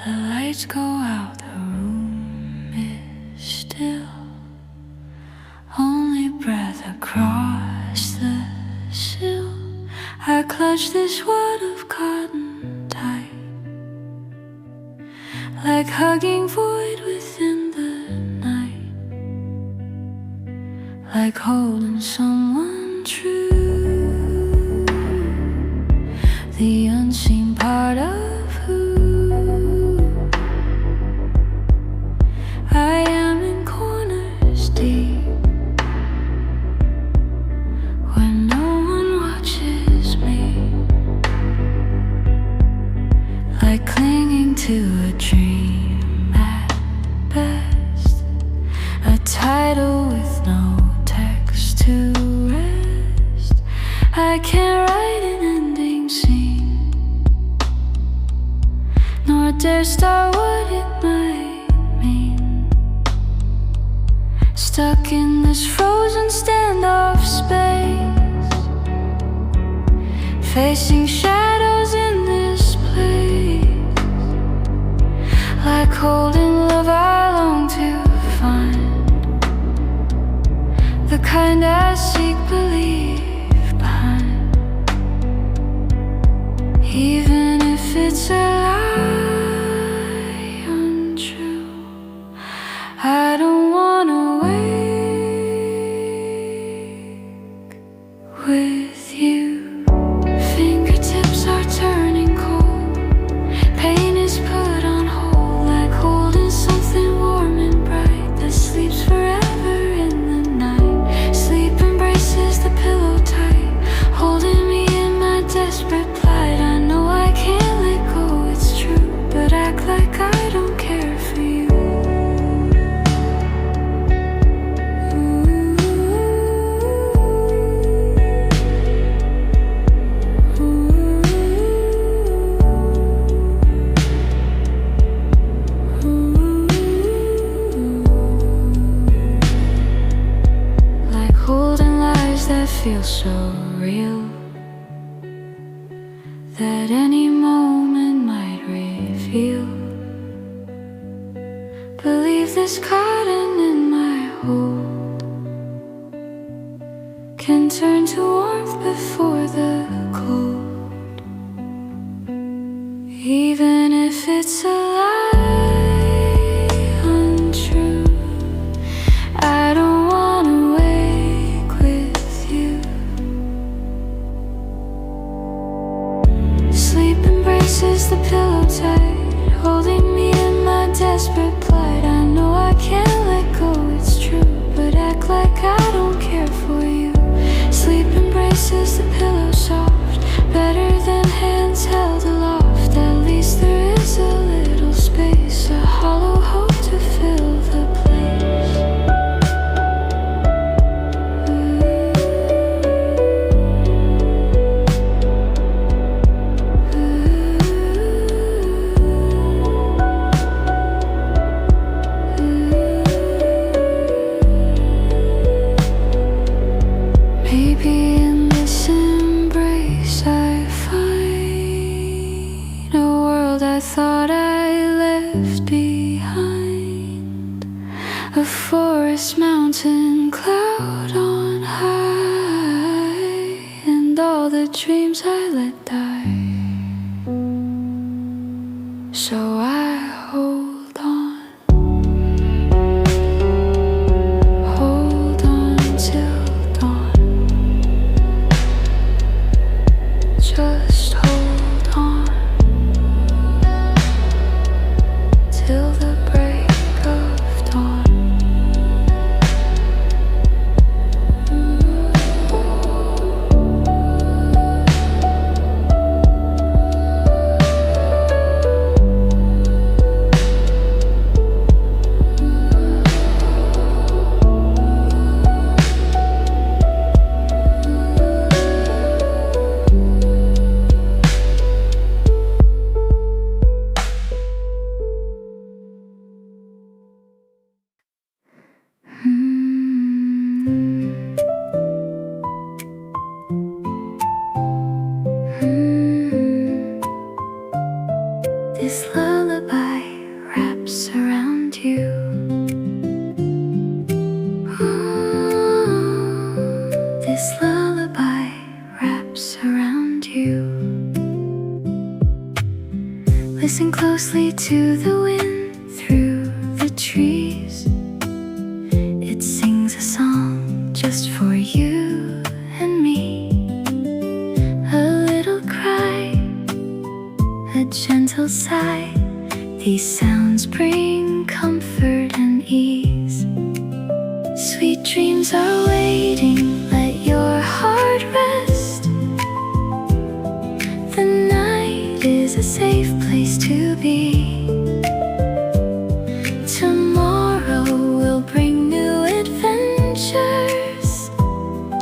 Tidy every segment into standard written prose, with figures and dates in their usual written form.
The lights go out, the room is still. Only breath across the sill. I clutch this wad of cotton tight, like hugging void within the night, like holding someone true, the unseen part of who I am in corners deep, when no one watches me, like clinging to a dream at best, a title with no text to rest. I can't write an ending scene, nor dare start what it might mean. Stuck in this frozen standoff space, facing shadows in this place, like holding love I long to find, the kind I seek belief behind, even if it's a lie untrue. I don't wanna wake with you. Fingertips are turning cold, pain is put on hold, like holding something warm and bright that sleeps forever in the night. Sleep embraces the pillow tight, holding me in my desperate plight. I know I can't let go, it's true, but act like I don't care for you. Like holding lies that feel so real, that any moment might reveal. Believe this cotton in my hold can turn to warmth before the cold, even if it's a lie untrue. I don't wanna wake with you. Sleep embraces the pillow tight, holding me in my desperate plight. I know I can't let go, it's true, but act like I don't care for you. Sleep embraces the pillow soft, better than hands held aloft. At least there is a little space, a hollow hope to fill the place. world I thought I left behind. A forest, mountain, cloud on high, and all the dreams I let die. So I hold on till dawn. Just hold on till the break of dawn. This lullaby wraps around you. This lullaby wraps around you. Listen closely to the wind through the trees. It sings a song just for you and me. A little cry, a gentle sigh. These sounds bring comfort and ease. Sweet dreams are waiting, let your heart rest. The night is a safe place to be. Tomorrow will bring new adventures.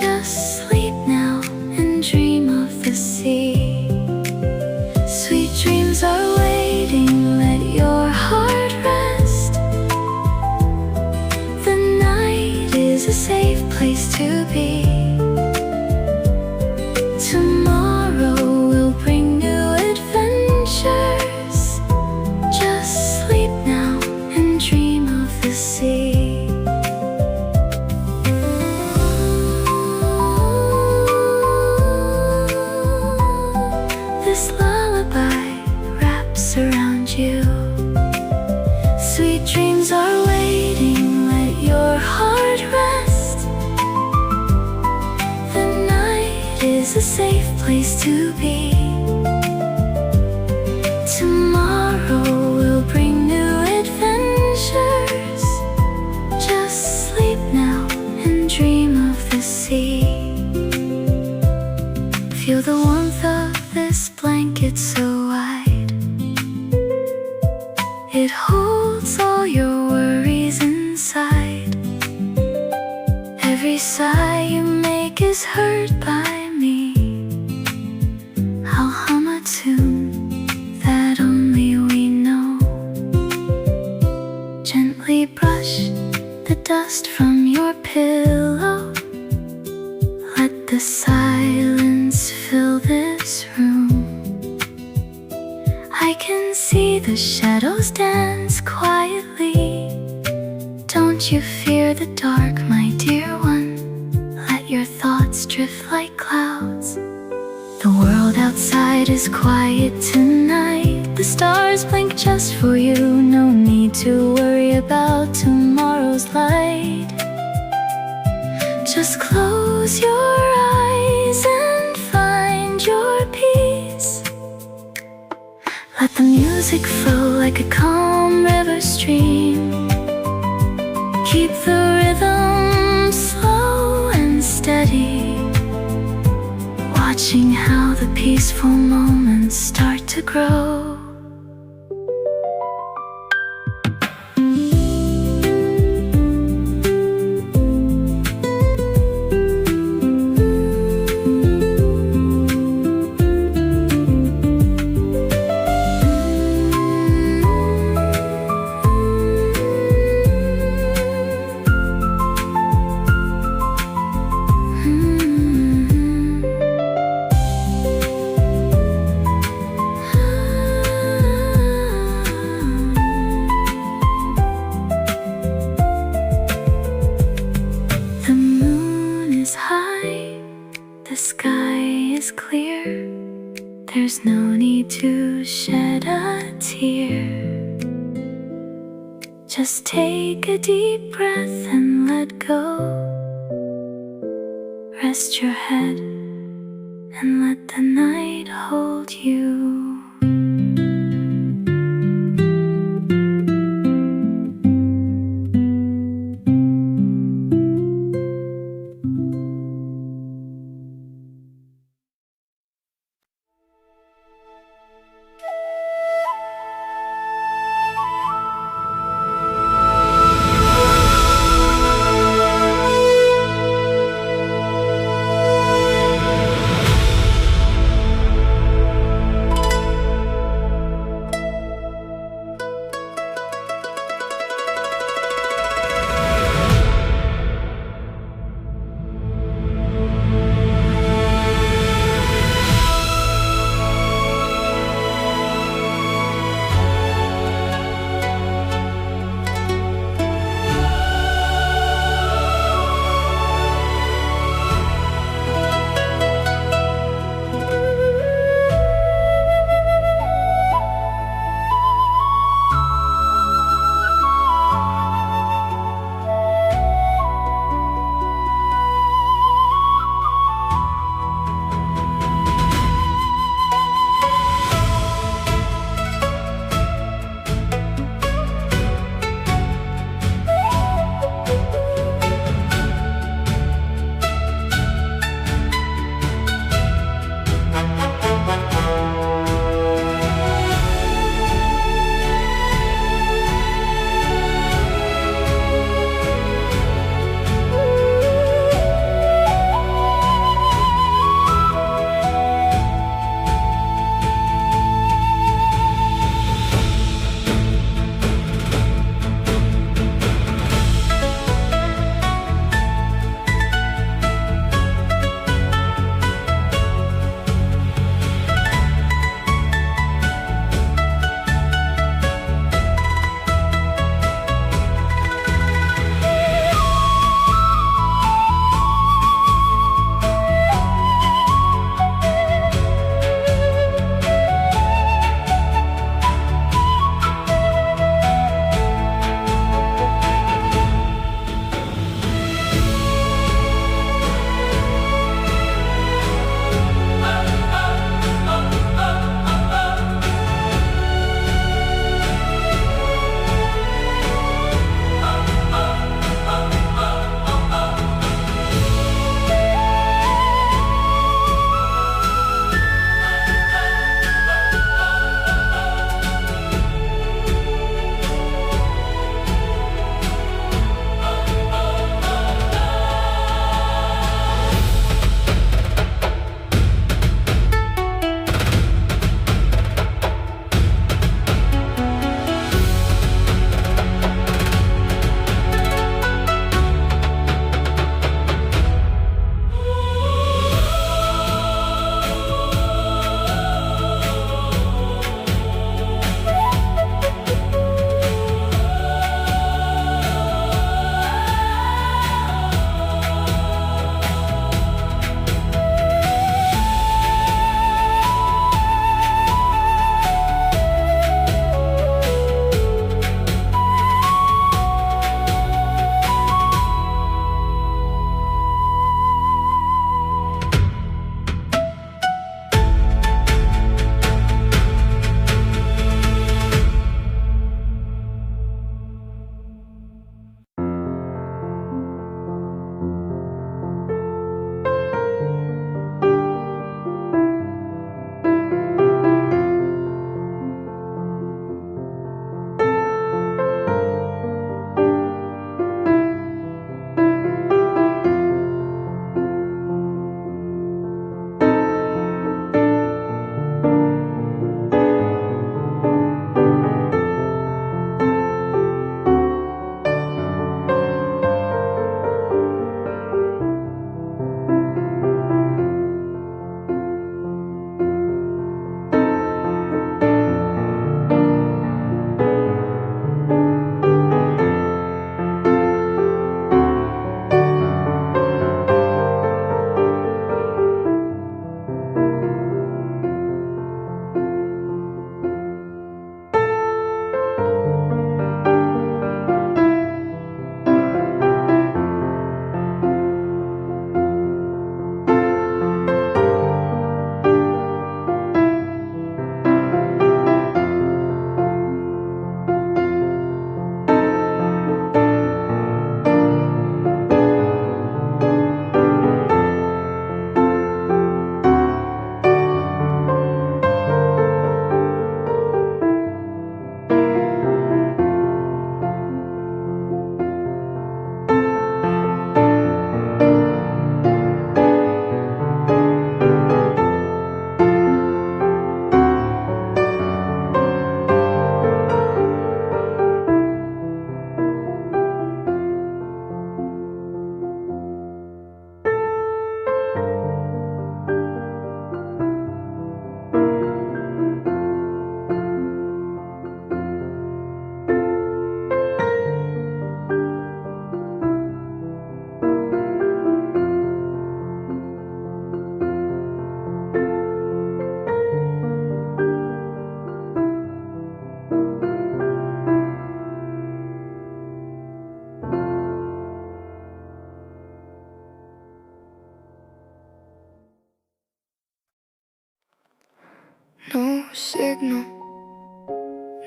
Just sleep now and dream of the sea. Sweet dreams are waiting, let your heart rest. The night is a safe place to be. Tomorrow will bring new adventures. Just sleep now and dream of the sea. This lullaby wraps around you. Sweet dreams are waiting, let your heart rest. The night is a safe place to be. Tomorrow will bring new adventures. Just sleep now and dream of the sea. Feel the warmth of this blanket so wide. It holds all your worries inside. Every sigh you make is heard by me. I'll hum a tune that only we know. Gently brush the dust from your pillow. Let the silence fill this room. I can see the shadows dance quietly. Don't you fear the dark, my dear one. Let your thoughts drift like clouds. The world outside is quiet tonight. The stars blink just for you. No need to worry about tomorrow's light. Just close your eyes and find your peace. Let the music flow like a calm river stream. Keep the rhythm slow and steady, watching how the peaceful moments start to grow. to shed a tear. Just take a deep breath and let go. Rest your head and let the night hold you. signal,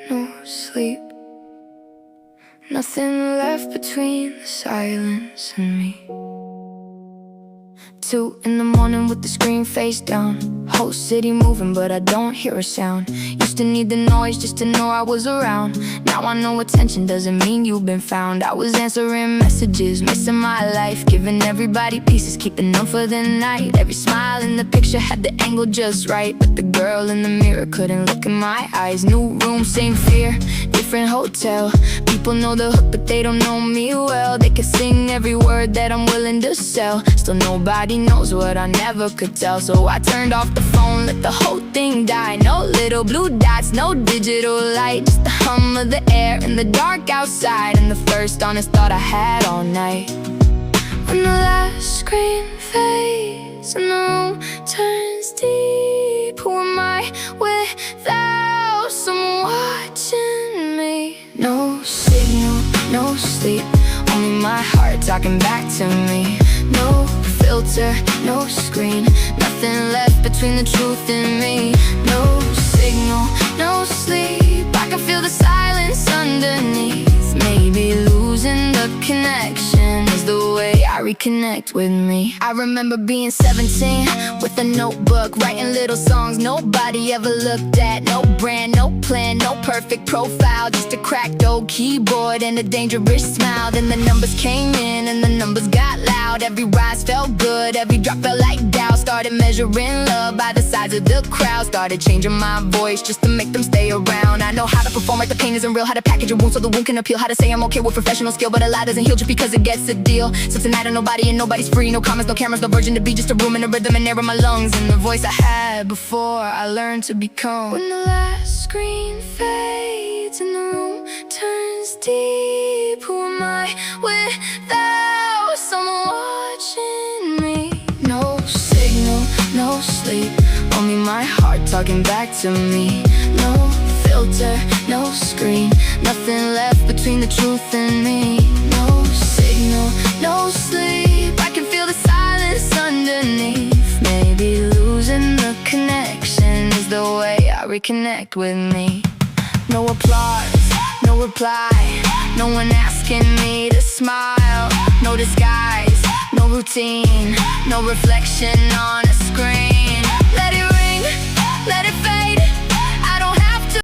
no sleep. Nothing left between the silence and me. 2 in the morning with the screen face down. Whole city moving but I don't hear a sound. Used to need the noise just to know I was around. Now I know attention doesn't mean you've been found. I was answering messages, missing my life, giving everybody pieces, keeping them for the night. Every smile in the picture had the angle just right, but the girl in the mirror couldn't look in my eyes. New room, same fear, different hotel. People know the hook but they don't know me well. They could sing every word that I'm willing to sell. Still nobody knows what I never could tell. So I turned off the phone, let the whole thing die. No little blue dots, no digital light, just the hum of the air and the dark outside, and the first honest thought I had all night. When the last screen fades and the room turns deep, who am I without someone watching me? No signal, no sleep, only my heart talking back to me. No filter, no screen, nothing left between the truth and me. No signal, no sleep, I can feel the silence underneath. Maybe losing the connection is the way I reconnect with me. I remember being 17 with a notebook, writing little songs nobody ever looked at. No brand, no plan, no perfect profile, just a cracked old keyboard and a dangerous smile. Then the numbers came in and the numbers got loud. Every rise felt good, every drop felt like doubt. Started measuring love by the size of the crowd. Started changing my voice just to make them stay around. I know how to perform like the pain isn't real, how to package a wound so the wound can appeal. How to say I'm okay with professional skill, but a lie doesn't heal just because it gets a deal. So tonight I'm nobody and nobody's free. No comments, no cameras, no virgin to be, just a room and a rhythm and air in my lungs, and the voice I had before I learned to become. When the last screen fades and the room turns deep, who am I without someone watching me? No signal, no sleep, only my heart talking back to me. No filter, no screen, nothing left between the truth and me. No signal, no sleep, I can feel the silence underneath. Maybe losing the connection is the way I reconnect with me. No applause, no reply, no one asking me to smile. No disguise, no routine, no reflection on a screen. Let it